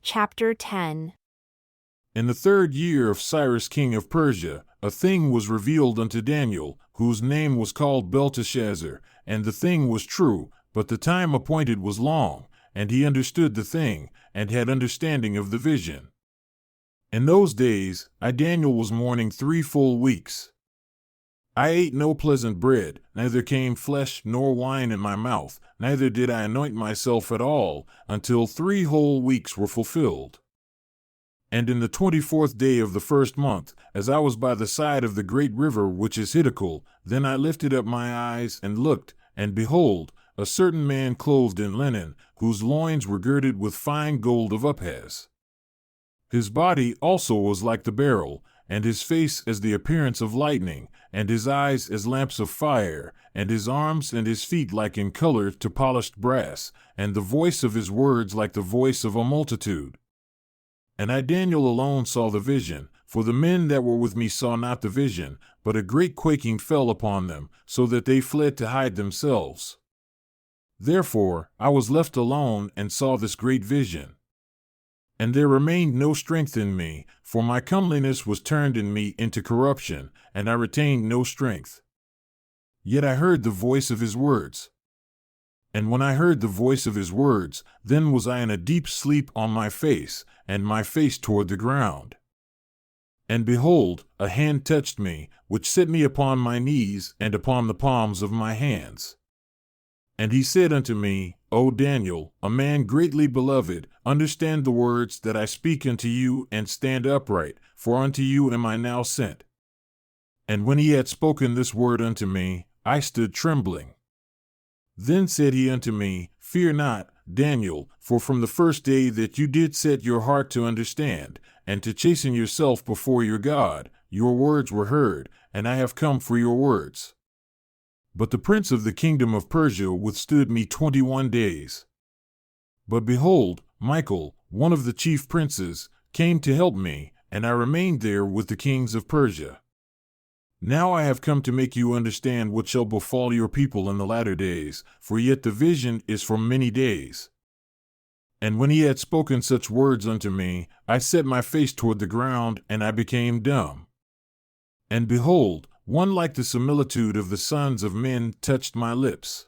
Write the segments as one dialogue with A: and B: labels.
A: Chapter 10.
B: In the 3rd year of Cyrus king of Persia, a thing was revealed unto Daniel, whose name was called Belteshazzar, and the thing was true, but the time appointed was long, and he understood the thing, and had understanding of the vision. In those days, I Daniel was mourning 3 full weeks. I ate no pleasant bread, neither came flesh nor wine in my mouth, neither did I anoint myself at all, until 3 whole weeks were fulfilled. And in the 24th day of the 1st month, as I was by the side of the great river which is Hiddekel, then I lifted up my eyes and looked, and behold, a certain man clothed in linen, whose loins were girded with fine gold of Uphaz. His body also was like the beryl, and his face as the appearance of lightning, and his eyes as lamps of fire, and his arms and his feet like in color to polished brass, and the voice of his words like the voice of a multitude. And I Daniel alone saw the vision, for the men that were with me saw not the vision, but a great quaking fell upon them, so that they fled to hide themselves. Therefore I was left alone and saw this great vision. And there remained no strength in me, for my comeliness was turned in me into corruption, and I retained no strength. Yet I heard the voice of his words. And when I heard the voice of his words, then was I in a deep sleep on my face, and my face toward the ground. And behold, a hand touched me, which set me upon my knees and upon the palms of my hands. And he said unto me, O Daniel, a man greatly beloved, understand the words that I speak unto you, and stand upright, for unto you am I now sent. And when he had spoken this word unto me, I stood trembling. Then said he unto me, Fear not, Daniel, for from the first day that you did set your heart to understand, and to chasten yourself before your God, your words were heard, and I have come for your words. But the prince of the kingdom of Persia withstood me 21 days. But behold, Michael, one of the chief princes, came to help me, and I remained there with the kings of Persia. Now I have come to make you understand what shall befall your people in the latter days, for yet the vision is for many days. And when he had spoken such words unto me, I set my face toward the ground, and I became dumb. And behold, one like the similitude of the sons of men touched my lips.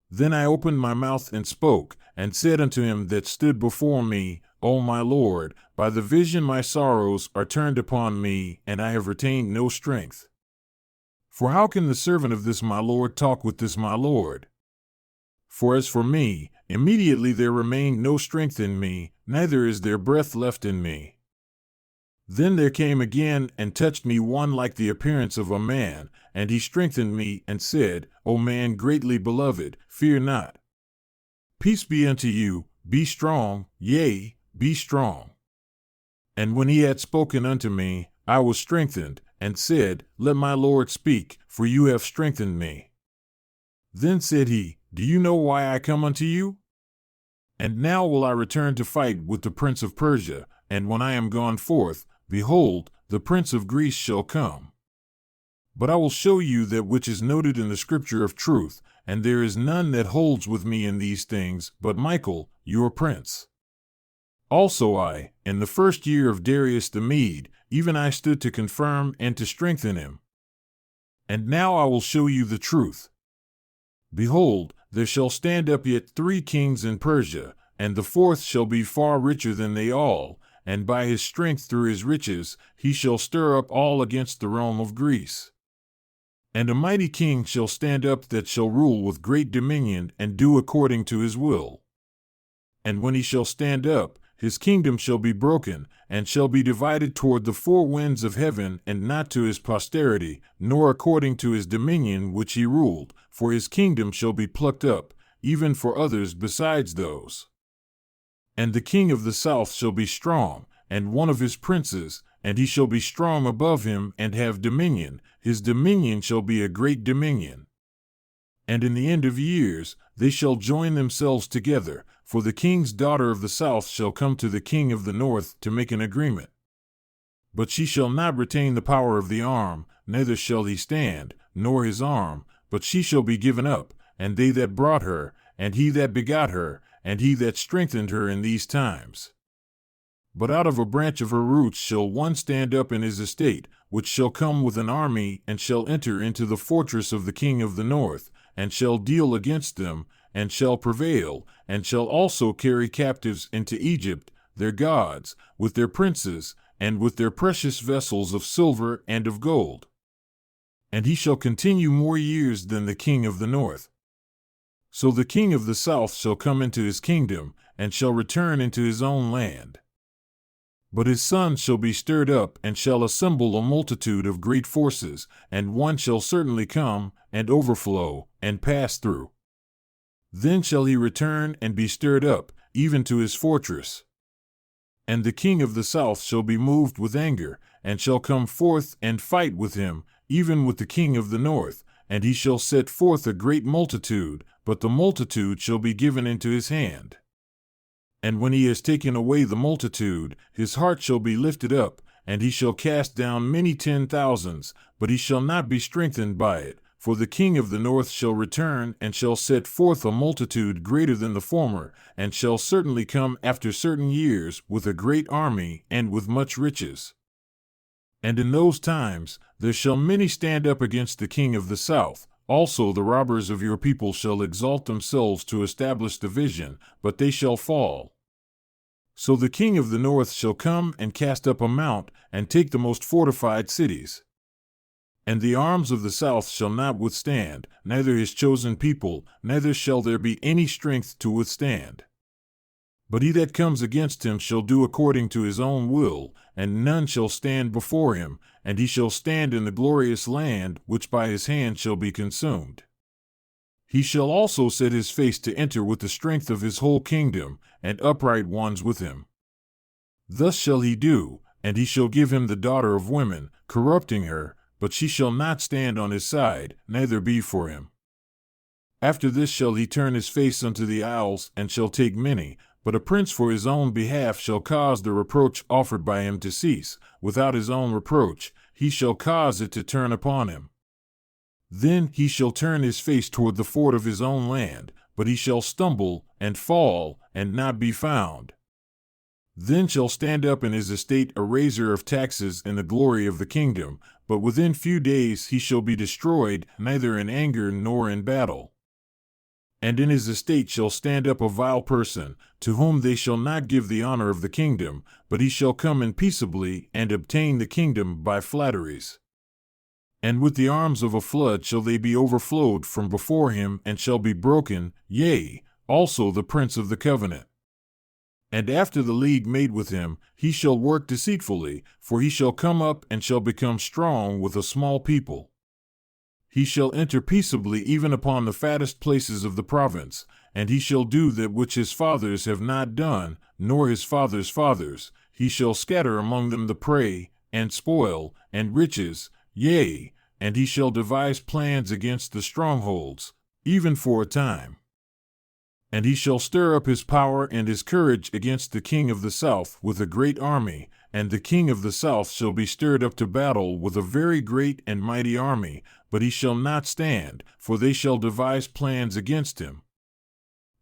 B: Then I opened my mouth and spoke, and said unto him that stood before me, O my Lord, by the vision my sorrows are turned upon me, and I have retained no strength. For how can the servant of this my Lord talk with this my Lord? For as for me, immediately there remained no strength in me, neither is there breath left in me. Then there came again and touched me one like the appearance of a man, and he strengthened me and said, O man greatly beloved, fear not. Peace be unto you, be strong, yea, be strong. And when he had spoken unto me, I was strengthened, and said, Let my Lord speak, for you have strengthened me. Then said he, Do you know why I come unto you? And now will I return to fight with the prince of Persia, and when I am gone forth, behold, the prince of Greece shall come. But I will show you that which is noted in the scripture of truth, and there is none that holds with me in these things, but Michael, your prince. Also I, in the 1st year of Darius the Mede, even I stood to confirm and to strengthen him. And now I will show you the truth. Behold, there shall stand up yet 3 kings in Persia, and the 4th shall be far richer than they all, and by his strength through his riches he shall stir up all against the realm of Greece. And a mighty king shall stand up that shall rule with great dominion and do according to his will. And when he shall stand up, his kingdom shall be broken, and shall be divided toward the 4 winds of heaven, and not to his posterity, nor according to his dominion which he ruled, for his kingdom shall be plucked up, even for others besides those. And the king of the south shall be strong, and one of his princes, and he shall be strong above him and have dominion, his dominion shall be a great dominion. And in the end of years they shall join themselves together, for the king's daughter of the south shall come to the king of the north to make an agreement. But she shall not retain the power of the arm, neither shall he stand, nor his arm, but she shall be given up, and they that brought her, and he that begot her, and he that strengthened her in these times. But out of a branch of her roots shall one stand up in his estate, which shall come with an army, and shall enter into the fortress of the king of the north, and shall deal against them, and shall prevail, and shall also carry captives into Egypt, their gods, with their princes, and with their precious vessels of silver and of gold. And he shall continue more years than the king of the north. So the king of the south shall come into his kingdom, and shall return into his own land. But his son shall be stirred up, and shall assemble a multitude of great forces, and one shall certainly come, and overflow, and pass through. Then shall he return and be stirred up, even to his fortress. And the king of the south shall be moved with anger, and shall come forth and fight with him, even with the king of the north, and he shall set forth a great multitude, but the multitude shall be given into his hand. And when he has taken away the multitude, his heart shall be lifted up, and he shall cast down many 10,000s, but he shall not be strengthened by it. For the king of the north shall return, and shall set forth a multitude greater than the former, and shall certainly come after certain years with a great army and with much riches. And in those times there shall many stand up against the king of the south. Also the robbers of your people shall exalt themselves to establish division, but they shall fall. So the king of the north shall come and cast up a mount, and take the most fortified cities. And the arms of the south shall not withstand, neither his chosen people, neither shall there be any strength to withstand. But he that comes against him shall do according to his own will, and none shall stand before him, and he shall stand in the glorious land, which by his hand shall be consumed. He shall also set his face to enter with the strength of his whole kingdom, and upright ones with him. Thus shall he do, and he shall give him the daughter of women, corrupting her, but she shall not stand on his side, neither be for him. After this shall he turn his face unto the isles, and shall take many, but a prince for his own behalf shall cause the reproach offered by him to cease. Without his own reproach, he shall cause it to turn upon him. Then he shall turn his face toward the fort of his own land, but he shall stumble, and fall, and not be found. Then shall stand up in his estate a raiser of taxes in the glory of the kingdom, but within few days he shall be destroyed, neither in anger nor in battle. And in his estate shall stand up a vile person, to whom they shall not give the honor of the kingdom, but he shall come in peaceably, and obtain the kingdom by flatteries. And with the arms of a flood shall they be overflowed from before him, and shall be broken, yea, also the prince of the covenant. And after the league made with him, he shall work deceitfully, for he shall come up and shall become strong with a small people. He shall enter peaceably even upon the fattest places of the province, and he shall do that which his fathers have not done, nor his fathers' fathers. He shall scatter among them the prey, and spoil, and riches, yea, and he shall devise plans against the strongholds, even for a time. And he shall stir up his power and his courage against the king of the south with a great army, and the king of the south shall be stirred up to battle with a very great and mighty army, but he shall not stand, for they shall devise plans against him.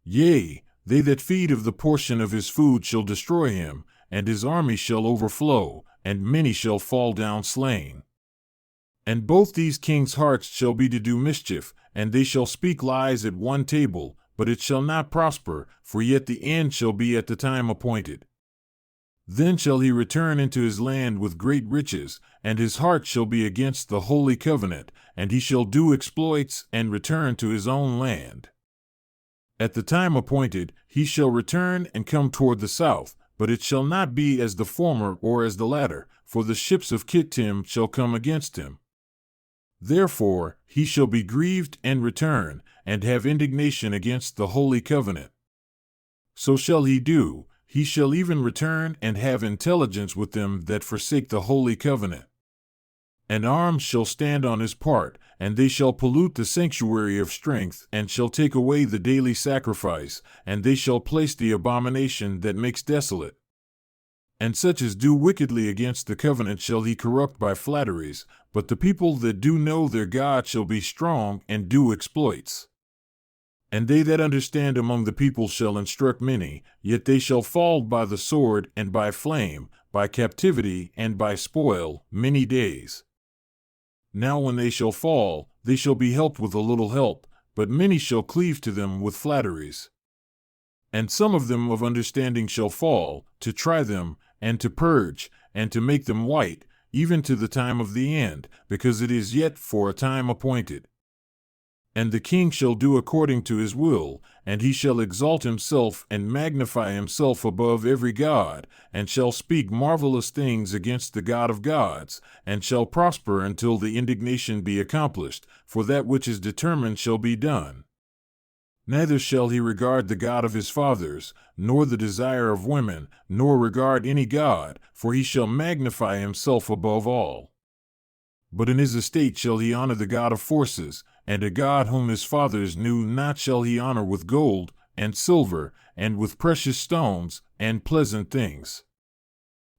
B: Yea, they that feed of the portion of his food shall destroy him, and his army shall overflow, and many shall fall down slain. And both these kings' hearts shall be to do mischief, and they shall speak lies at one table, but it shall not prosper, for yet the end shall be at the time appointed. Then shall he return into his land with great riches, and his heart shall be against the holy covenant, and he shall do exploits and return to his own land. At the time appointed, he shall return and come toward the south, but it shall not be as the former or as the latter, for the ships of Kittim shall come against him. Therefore he shall be grieved and return, and have indignation against the holy covenant. So shall he do, he shall even return and have intelligence with them that forsake the holy covenant. And arms shall stand on his part, and they shall pollute the sanctuary of strength, and shall take away the daily sacrifice, and they shall place the abomination that makes desolate. And such as do wickedly against the covenant shall he corrupt by flatteries, but the people that do know their God shall be strong and do exploits. And they that understand among the people shall instruct many, yet they shall fall by the sword and by flame, by captivity and by spoil, many days. Now when they shall fall, they shall be helped with a little help, but many shall cleave to them with flatteries. And some of them of understanding shall fall, to try them, and to purge, and to make them white, even to the time of the end, because it is yet for a time appointed. And the king shall do according to his will, and he shall exalt himself and magnify himself above every god, and shall speak marvelous things against the God of gods, and shall prosper until the indignation be accomplished, for that which is determined shall be done. Neither shall he regard the God of his fathers, nor the desire of women, nor regard any god, for he shall magnify himself above all. But in his estate shall he honor the God of forces, and a God whom his fathers knew not shall he honor with gold, and silver, and with precious stones, and pleasant things.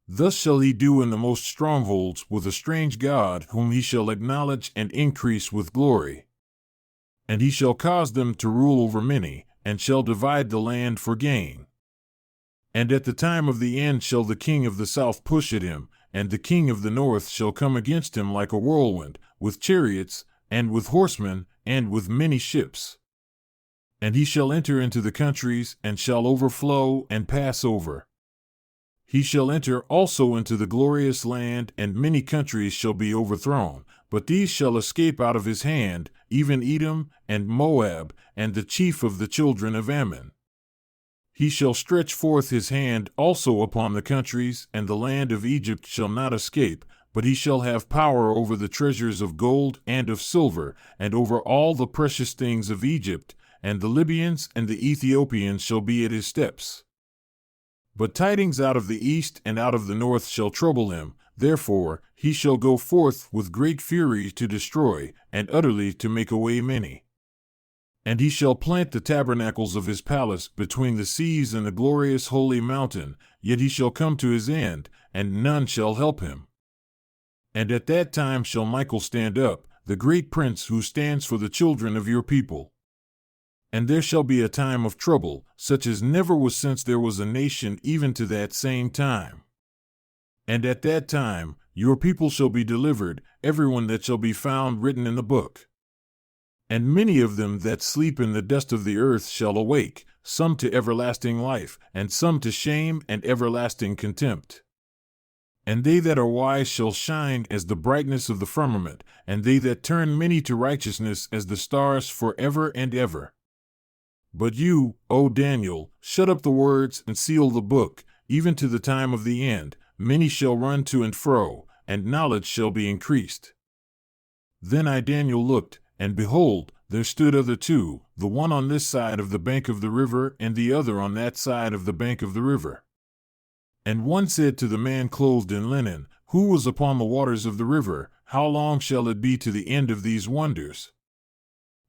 B: Thus shall he do in the most strongholds with a strange God whom he shall acknowledge and increase with glory. And he shall cause them to rule over many, and shall divide the land for gain. And at the time of the end shall the king of the south push at him, and the king of the north shall come against him like a whirlwind, with chariots, and with horsemen, and with many ships. And he shall enter into the countries, and shall overflow and pass over. He shall enter also into the glorious land, and many countries shall be overthrown, but these shall escape out of his hand, even Edom, and Moab, and the chief of the children of Ammon. He shall stretch forth his hand also upon the countries, and the land of Egypt shall not escape, but he shall have power over the treasures of gold and of silver, and over all the precious things of Egypt, and the Libyans and the Ethiopians shall be at his steps. But tidings out of the east and out of the north shall trouble him, therefore he shall go forth with great fury to destroy, and utterly to make away many. And he shall plant the tabernacles of his palace between the seas and the glorious holy mountain, yet he shall come to his end, and none shall help him. And at that time shall Michael stand up, the great prince who stands for the children of your people. And there shall be a time of trouble, such as never was since there was a nation even to that same time. And at that time your people shall be delivered, everyone that shall be found written in the book. And many of them that sleep in the dust of the earth shall awake, some to everlasting life, and some to shame and everlasting contempt. And they that are wise shall shine as the brightness of the firmament, and they that turn many to righteousness as the stars forever and ever. But you, O Daniel, shut up the words and seal the book, even to the time of the end. Many shall run to and fro, and knowledge shall be increased. Then I, Daniel, looked, and behold, there stood other two, the one on this side of the bank of the river, and the other on that side of the bank of the river. And one said to the man clothed in linen, who was upon the waters of the river, How long shall it be to the end of these wonders?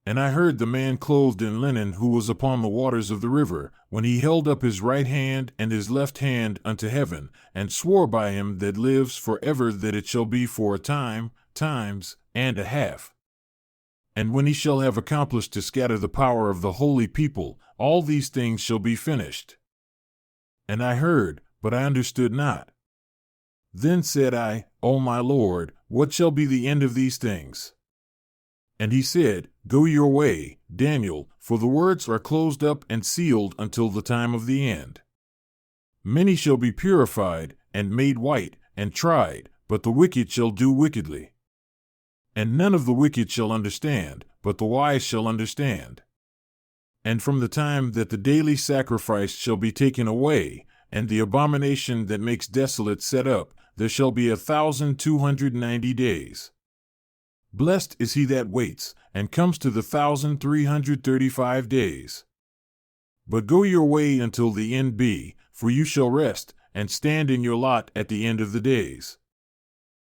B: And I heard the man clothed in linen who was upon the waters of the river, when he held up his right hand and his left hand unto heaven, and swore by him that lives forever that it shall be for a time, times, and a half. And when he shall have accomplished to scatter the power of the holy people, all these things shall be finished. And I heard, but I understood not. Then said I, O my Lord, what shall be the end of these things? And he said, Go your way, Daniel, for the words are closed up and sealed until the time of the end. Many shall be purified, and made white, and tried, but the wicked shall do wickedly. And none of the wicked shall understand, but the wise shall understand. And from the time that the daily sacrifice shall be taken away, and the abomination that makes desolate set up, there shall be 1,290 days. Blessed is he that waits, and comes to the 1,335 days. But go your way until the end be, for you shall rest, and stand in your lot at the end of the days.